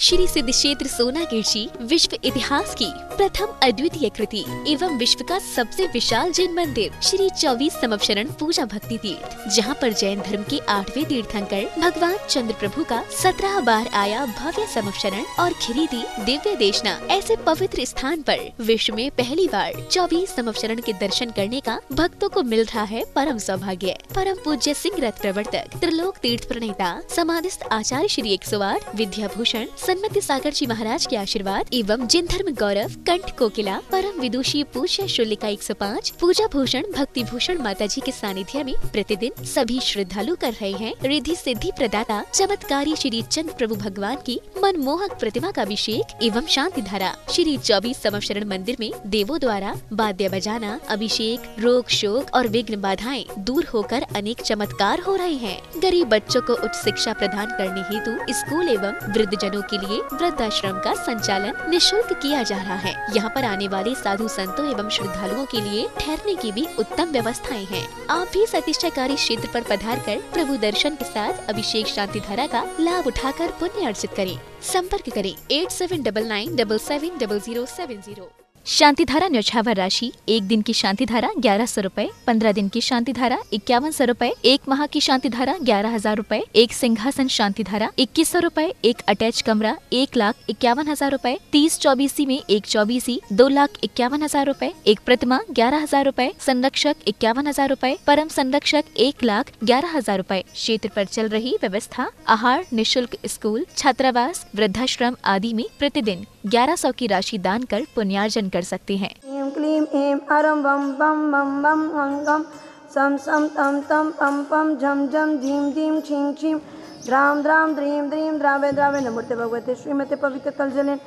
श्री सिद्ध क्षेत्र सोनागिर जी विश्व इतिहास की प्रथम अद्वितीय कृति एवं विश्व का सबसे विशाल जैन मंदिर श्री 24 समवशरण पूजा भक्ति तीर्थ, जहां पर जैन धर्म के 8वें तीर्थंकर भगवान चंद्र प्रभु का 17 बार आया भव्य समवशरण और खिरीदी दिव्य देशना ऐसे पवित्र स्थान पर विश्व में पहली बार 24 समवशरण के दर्शन करने का भक्तों को मिल रहा है परम सौभाग्य। परम पूज्य सिंह रथ प्रवर्तक त्रिलोक तीर्थ प्रणेता समाधिस्थ आचार्य श्री 108 विद्याभूषण सन्मति सागर जी महाराज के आशीर्वाद एवं जिन धर्म गौरव कंठ कोकिला परम विदुषी पूज्य शुल्लिका 105 पूजा भूषण भक्ति भूषण माता जी के सानिध्य में प्रतिदिन सभी श्रद्धालु कर रहे हैं रिद्धि सिद्धि प्रदाता चमत्कारी श्री चंद्र प्रभु भगवान की मनमोहक प्रतिमा का अभिषेक एवं शांति धारा। श्री 24 समवशरण मंदिर में देवों द्वारा वाद्य बजाना, अभिषेक, रोग शोक और विघ्न बाधाएं दूर होकर अनेक चमत्कार हो रहे हैं। गरीब बच्चों को उच्च शिक्षा प्रदान करने हेतु स्कूल एवं वृद्धजनों के लिए वृद्धाश्रम का संचालन निःशुल्क किया जा रहा है। यहाँ पर आने वाले साधु संतों एवं श्रद्धालुओं के लिए ठहरने की भी उत्तम व्यवस्थाएं हैं। आप भी इस अतिशयकारी क्षेत्र पर पधार कर प्रभु दर्शन के साथ अभिषेक शांति धारा का लाभ उठाकर पुण्य अर्जित करें। संपर्क करें 8799770070। शांति धारा न्यौछावर राशि 1 दिन की शांति धारा 1100 रूपए, 15 दिन की शांति धारा 5100 रूपए, 1 माह की शांति धारा 11,000 रूपए, 1 सिंहासन शांति धारा 2100 रूपए, 1 अटैच कमरा 1,51,000 रूपए, 30 चौबीसी में 1 चौबीसी 2,51,000 रूपए, 1 प्रतिमा 11,000 रूपए, संरक्षक 51,000 रूपए, परम संरक्षक 1,11,000 रूपए। क्षेत्र पर चल रही व्यवस्था आहार निःशुल्क स्कूल छात्रावास वृद्धाश्रम आदि में प्रतिदिन 1100 की राशि दान कर पुण्यार्जन कर सकते हैं। ऐं क्लीं ऐं अरं वं बं बं बं वं गं सं सं तं तं पं पं झं झं झीं झीं छीं छीं द्रां द्रां द्रीं द्रीं द्रावे द्रावे नमोते भगवते श्रीमते पवित्र कल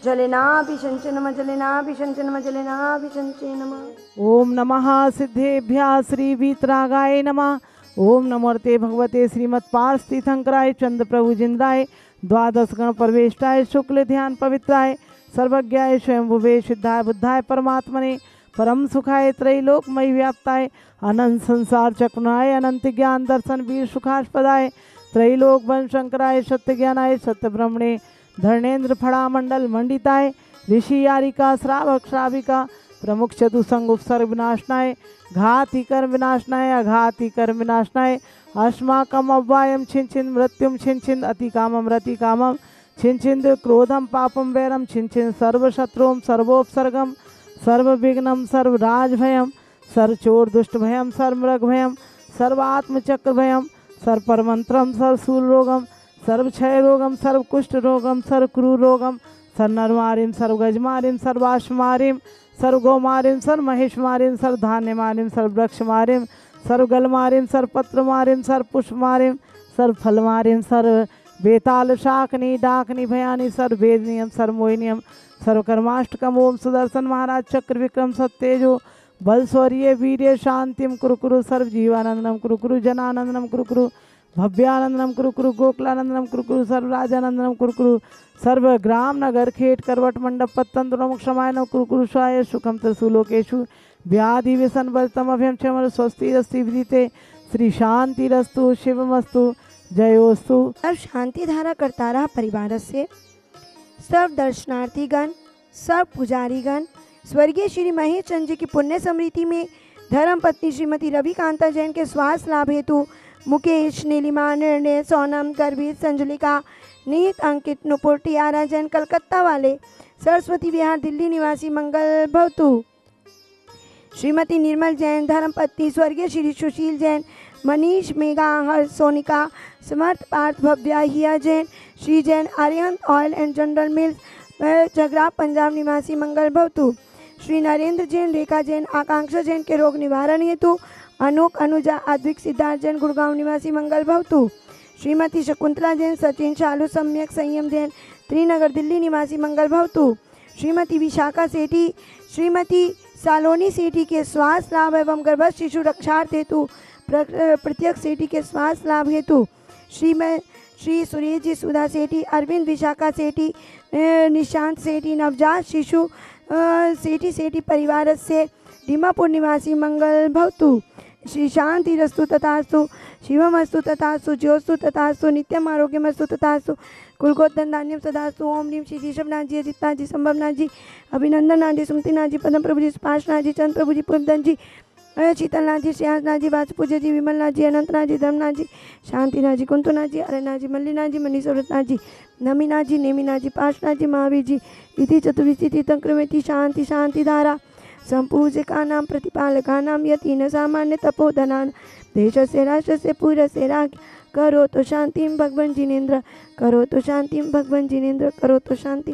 जलेनाभिषञ्चे नमः जलेनाभिषञ्चे नमः जलेनाभिषञ्चे नमः। ओम नमः सिद्धेभ्यः श्री वीतरागाय नमः। ओम नमोते भगवते श्रीमत् पार्थ तीर्थंकराय चंद्र प्रभु जिंद्राय द्वादश गण परवेष्टाय शुक्ल ध्यान पवित्राय सर्वज्ञाय स्वयंभुवे सिद्धाय बुद्धाय परमात्मने परम सुखाय त्रैलोकमय व्याप्ताय अनंत संसार चक्रनाय अनंत ज्ञान दर्शन वीर सुखास्पदाय त्रैलोक वन शंकराय सत्य ज्ञानाय सत्य ब्रह्मणे धर्णेन्द्र फड़ा मंडल मंडिताय ऋषि यारिका श्रावक श्राविका प्रमुख चतुसंग उपसर्ग विनाशनाय घाति कर्म विनाशनाय अघाति कर्म विनाशनाय अस्माकम अव्वायम छिन छिन मृत्युम छिन छिन अति कामम रति कामम छिन छिन क्रोधम पापम वैरम छिन छिन सर्वशत्रुम सर्वोपसर्गम सर्वविघ्नम सर्वराजभयम सर्वचोर दुष्ट भयम सर्वमृग भयम सर्वात्मचक्र भयम सर्वपरमंत्रम सर्वशूल रोगम सर्वक्षय रोगम सर्वकुष्ठ रोगम सर्वक्रूर रोगम सर्वनरमारिम सर्वगजमारिम सर्वाश्मारिम सर्वगौमारिम सर्वमहेशमारिम सर्वधान्यमारिम सर्ववृक्षमारिम सर्वगलमारिम सर्वपत्रमारिम सर्वपुष्पमारिम सर्वफलमारिम सर्व बेताल शाकनी डाकनी भयानी सर्ववेदनियम सर्वमोहिनियम सर्वकर्माष्टकम ओम सुदर्शन महाराज चक्र विक्रम सत्तेजो बल शौर्य वीर्य शांतिम कुरुकुरु सर्वजीवानंदनम कुरुकुरु जनानंदनम कुरुकुरु भव्यानंदनम कुरुकुरु गोकुलानंदनम कुरुकुरु सर्वराजानंदनम कुरुकुरु सर्व ग्राम नगर खेट करवट मंडप पत्तंत्र क्षमायन कुरुकुरु स्वाय सुखम त्रिशूलोकेशु व्याधि व्यसन वर्तम अभ्यम क्षम स्वस्ति रस्ति विदिते श्री शांति रस्तु शिवमस्तु जयोस्तु। सर्व शांति धारा करतारा परिवार से सर्व दर्शनार्थीगण सर्व पुजारीगण स्वर्गीय श्री महेश चंद्र जी की पुण्य स्मृति में धर्म पत्नी श्रीमती रविकांता जैन के स्वास्थ्य लाभ हेतु मुकेश नीलिमा निर्णय सोनम गर्भित संजुलिका नीत अंकित नुपुर टियारा जैन कलकत्ता वाले सरस्वती विहार दिल्ली निवासी मंगल भवतु श्रीमती निर्मल जैन धर्मपत्नी स्वर्गीय Shri Sushil Jain Manish Megha Harsh Sonika Samarth Parth Bhavya Hiya Jain Shri Jain Aryan oil and general mills Jagraon Punjab निवासी मंगल भवतु श्री नरेंद्र जैन रेखा जैन आकांक्षा जैन के रोग निवारण हेतु अनोक अनुजा अद्विक सिद्धार्थ जैन गुड़गांव निवासी मंगल भवतु श्रीमती शकुंतला जैन सचिन शालू सम्यक संयम जैन त्रिनगर दिल्ली निवासी मंगल भवतु श्रीमती विशाखा सेठी श्रीमती सालोनी सेठी के स्वास्थ्य लाभ एवं गर्भस्थ शिशु रक्षार्थ हेतु प्रत्यक्ष सेठी के स्वास्थ्य लाभ हेतु श्री सुरेश जी सुधा सेठी अरविंद विशाखा सेठी निशांत सेठी नवजात शिशु सेठी परिवार से दीमापुर निवासी मंगल भवतु श्री शांति रस्तु तथास्तु शिवमस्तु तथास्तु ज्योस्तु तथास्तु नित्यम आरोग्यमस्तु तथास्तु कुलगोत्तन धान्यम सदास्तु। ओम ह्रीम श्री ऋषभनाथ जी, अजितनाथ जी, संभवनाथ जी, अभिनंदननाथ जी, सुमतिनाथ जी, पदम प्रभु जी, सुभाषनाथ जी, चंद्र प्रभु जी, पूर्वधन जी, शीतलनाथ जी, श्रेयांसनाथ जी, वासुपूज्य जी, विमलनाथ जी, अनंतनाथ जी, धर्मनाथ जी, शांतिनाथ जी, कुंतुनाथ जी, अरनाथ जी, मल्लीनाथ जी, मनीश्वरनाथ जी, नमीनाथ जी, नेमिनाथ जी, पार्शनाथ जी, महावीर जी, इति चतुर्विधि तीर्थंक्रमेति शांति शांति धारा संपूजकानां प्रतिपालकानां यतीन सामान्य तपोधनान् देशस्य राष्ट्रस्य पुरस्य राज्ञ करोतु शांतिं भगवन् जिनेन्द्र, करोतु शांतिं भगवन् जिनेन्द्र, करोतु शांतिं।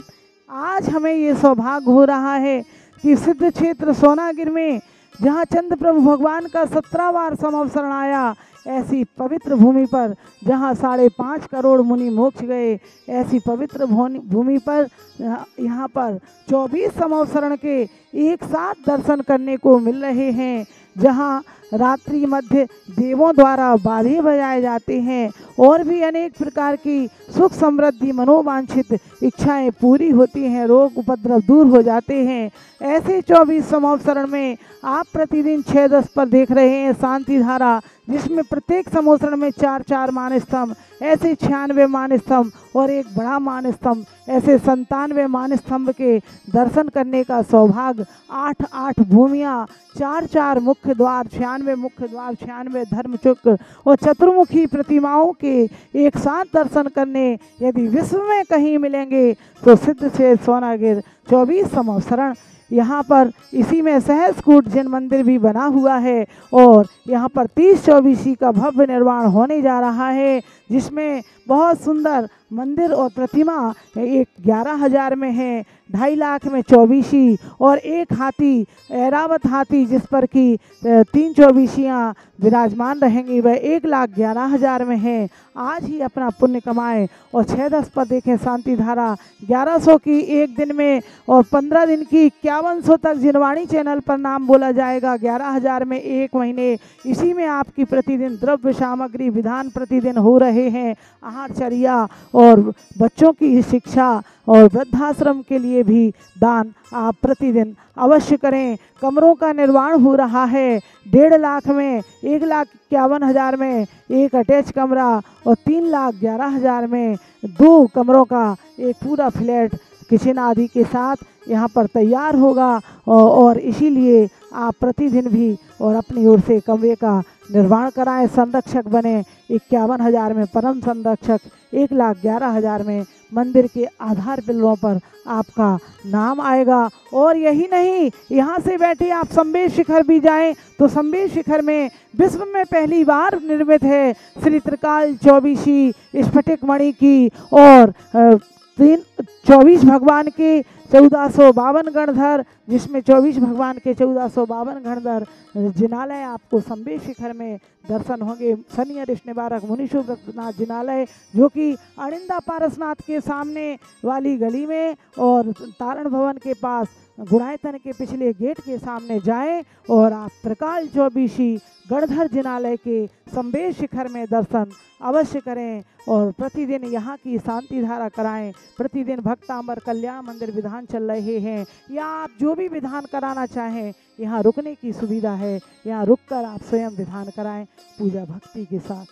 आज हमें ये सौभाग्य हो रहा है कि सिद्ध क्षेत्र सोनागिर में जहाँ चंद्र प्रभु भगवान का 17वां संवत्सरण आया, ऐसी पवित्र भूमि पर जहाँ 5.5 करोड़ मुनि मोक्ष गए, ऐसी पवित्र भूमि पर यहाँ पर 24 संवत्सरण के एक साथ दर्शन करने को मिल रहे हैं, जहाँ रात्रि मध्य देवों द्वारा बाजे बजाए जाते हैं और भी अनेक प्रकार की सुख समृद्धि मनोवांछित इच्छाएं पूरी होती हैं, रोग उपद्रव दूर हो जाते हैं। ऐसे 24 संवत्सरण में आप प्रतिदिन 6-10 पर देख रहे हैं शांति धारा, जिसमें प्रत्येक संवत्सरण में 4-4 मान स्तंभ, ऐसे 96 मान स्तंभ और एक बड़ा मान स्तंभ, ऐसे 97 मान स्तंभ के दर्शन करने का सौभाग्य, 8-8 भूमियाँ, 4-4 मुख्य द्वार, 96 मुख्य द्वार, 96 धर्मचक्र और चतुर्मुखी प्रतिमाओं के एक साथ दर्शन करने यदि विश्व में कहीं मिलेंगे तो सिद्ध से सोनागिर 24 संवत्सरण। यहाँ पर इसी में सहस्कूट जैन मंदिर भी बना हुआ है और यहाँ पर 30-24 का भव्य निर्माण होने जा रहा है, जिसमें बहुत सुंदर मंदिर और प्रतिमा एक 11,000 में है, 2.5 लाख में 24 और एक हाथी, ऐरावत हाथी जिस पर कि 3 24 विराजमान रहेंगी, वह 1,11,000 में है। आज ही अपना पुण्य कमाएं और 6-10 पर देखें शांति धारा 1100 की एक दिन में और 15 दिन की 5100 तक जिनवाणी चैनल पर नाम बोला जाएगा, 11,000 में एक महीने। इसी में आपकी प्रतिदिन द्रव्य सामग्री विधान प्रतिदिन हो रहे हैं, आहारचर्या और बच्चों की शिक्षा और वृद्धाश्रम के लिए भी दान आप प्रतिदिन अवश्य करें। कमरों का निर्माण हो रहा है, 1.5 लाख में 1,51,000 में एक अटैच कमरा और 3,11,000 में 2 कमरों का एक पूरा फ्लैट किचन आदि के साथ यहाँ पर तैयार होगा और इसीलिए आप प्रतिदिन भी और अपनी ओर से कमरे का निर्माण कराएं, संरक्षक बने। 51,000 में परम संरक्षक, 1,11,000 में मंदिर के आधार बिलों पर आपका नाम आएगा। और यही नहीं, यहाँ से बैठे आप संबेश शिखर भी जाएं तो संबेश शिखर में विश्व में पहली बार निर्मित है श्री त्रिकाल 24 स्फटिक मणि की और 24 भगवान के 1452 गणधर, जिसमें 24 भगवान के 1452 गणधर जिनालय आपको संबेश शिखर में दर्शन होंगे। शनि ऋषि निवारक मुनीश्वरनाथ जिनालय, जो कि अड़िंदा पारसनाथ के सामने वाली गली में और तारण भवन के पास गुणायतन के पिछले गेट के सामने जाएं और आप त्रिकाल 24 गणधर जिनालय के संबेश शिखर में दर्शन अवश्य करें और प्रतिदिन यहाँ की शांति धारा कराएं। प्रतिदिन भक्तांबर कल्याण मंदिर विधान चल रहे हैं, या आप जो भी विधान कराना चाहें यहाँ रुकने की सुविधा है, यहाँ रुककर आप स्वयं विधान कराएं पूजा भक्ति के साथ।